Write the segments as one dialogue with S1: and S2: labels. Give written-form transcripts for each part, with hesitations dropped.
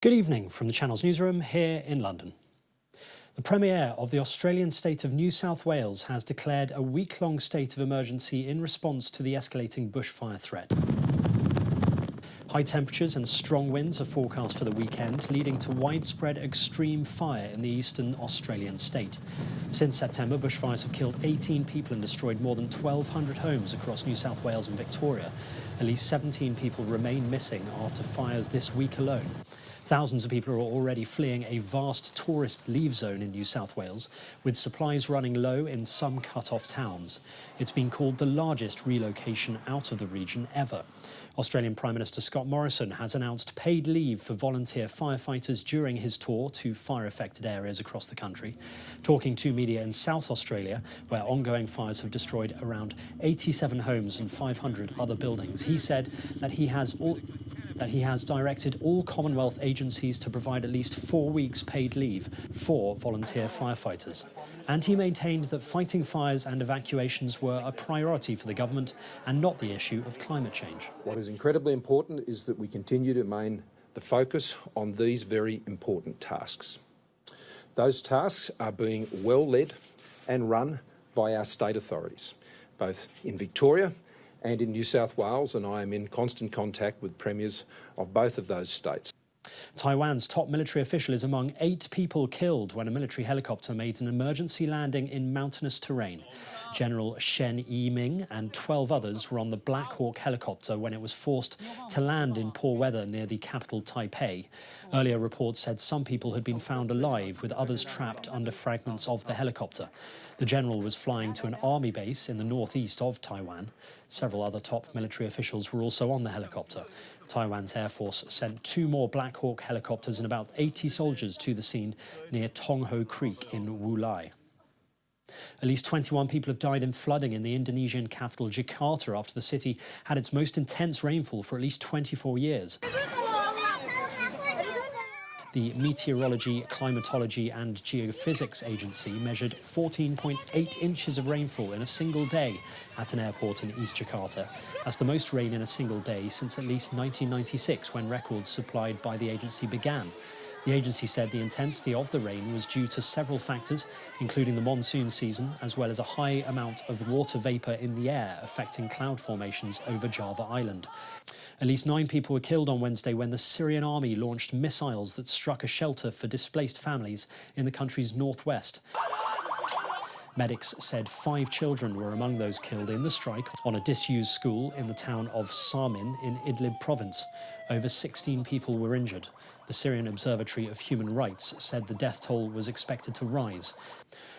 S1: Good evening from the Channel's newsroom here in London. The Premier of the Australian state of New South Wales has declared a week-long state of emergency in response to the escalating bushfire threat. High temperatures and strong winds are forecast for the weekend, leading to widespread extreme fire in the eastern Australian state. Since September, bushfires have killed 18 people and destroyed more than 1,200 homes across New South Wales and Victoria. At least 17 people remain missing after fires this week alone. Thousands of people are already fleeing a vast tourist leave zone in New South Wales, with supplies running low in some cut-off towns. It's been called the largest relocation out of the region ever. Australian Prime Minister Scott Morrison has announced paid leave for volunteer firefighters during his tour to fire-affected areas across the country. Talking to media in South Australia, where ongoing fires have destroyed around 87 homes and 500 other buildings, he said that he has directed all Commonwealth agencies to provide at least 4 weeks paid leave for volunteer firefighters. And he maintained that fighting fires and evacuations were a priority for the government and not the issue of climate change.
S2: What is incredibly important is that we continue to maintain the focus on these very important tasks. Those tasks are being well led and run by our state authorities, both in Victoria and in New South Wales, and I am in constant contact with premiers of both of those states.
S1: Taiwan's top military official is among 8 people killed when a military helicopter made an emergency landing in mountainous terrain. General Shen Yiming and 12 others were on the Black Hawk helicopter when it was forced to land in poor weather near the capital Taipei. Earlier reports said some people had been found alive, with others trapped under fragments of the helicopter. The general was flying to an army base in the northeast of Taiwan. Several other top military officials were also on the helicopter. Taiwan's Air Force sent 2 more Black Hawk helicopters and about 80 soldiers to the scene near Tongho Creek in Wulai. At least 21 people have died in flooding in the Indonesian capital Jakarta after the city had its most intense rainfall for at least 24 years. The Meteorology, Climatology and Geophysics Agency measured 14.8 inches of rainfall in a single day at an airport in East Jakarta. That's the most rain in a single day since at least 1996, when records supplied by the agency began. The agency said the intensity of the rain was due to several factors, including the monsoon season, as well as a high amount of water vapour in the air affecting cloud formations over Java Island. At least 9 people were killed on Wednesday when the Syrian army launched missiles that struck a shelter for displaced families in the country's northwest. Medics said 5 children were among those killed in the strike on a disused school in the town of Samin in Idlib province. Over 16 people were injured. The Syrian Observatory of Human Rights said the death toll was expected to rise.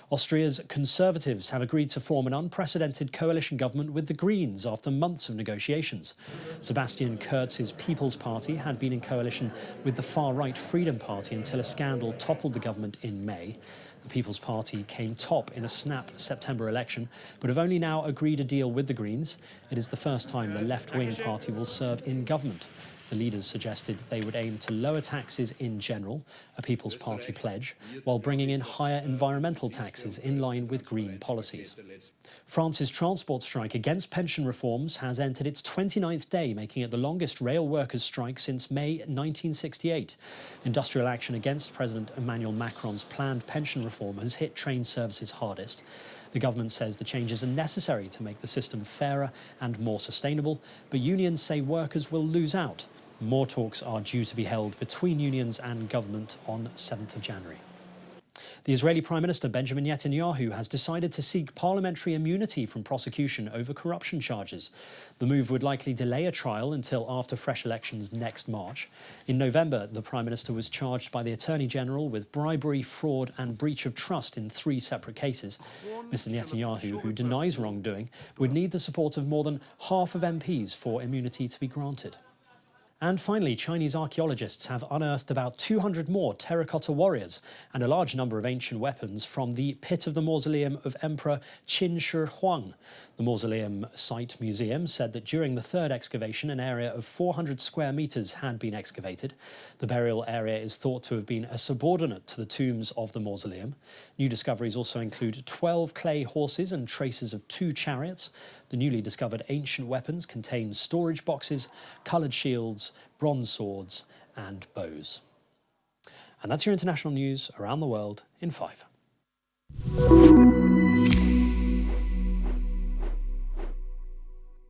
S1: Austria's Conservatives have agreed to form an unprecedented coalition government with the Greens after months of negotiations. Sebastian Kurz's People's Party had been in coalition with the far-right Freedom Party until a scandal toppled the government in May. The People's Party came top in a snap September election, but have only now agreed a deal with the Greens. It is the first time the left-wing party will serve in government. The leaders suggested they would aim to lower taxes in general, a People's Party pledge, while bringing in higher environmental taxes in line with green policies. France's transport strike against pension reforms has entered its 29th day, making it the longest rail workers' strike since May 1968. Industrial action against President Emmanuel Macron's planned pension reform has hit train services hardest. The government says the changes are necessary to make the system fairer and more sustainable, but unions say workers will lose out. More talks are due to be held between unions and government on 7th of January. The Israeli Prime Minister Benjamin Netanyahu has decided to seek parliamentary immunity from prosecution over corruption charges. The move would likely delay a trial until after fresh elections next March. In November, the Prime Minister was charged by the Attorney General with bribery, fraud and breach of trust in 3 separate cases. Mr Netanyahu, who denies wrongdoing, would need the support of more than half of MPs for immunity to be granted. And finally, Chinese archaeologists have unearthed about 200 more terracotta warriors and a large number of ancient weapons from the pit of the mausoleum of Emperor Qin Shi Huang. The Mausoleum Site Museum said that during the 3rd excavation, an area of 400 square metres had been excavated. The burial area is thought to have been a subordinate to the tombs of the mausoleum. New discoveries also include 12 clay horses and traces of 2 chariots. The newly discovered ancient weapons contain storage boxes, coloured shields, bronze swords and bows. And that's your international news around the world in 5.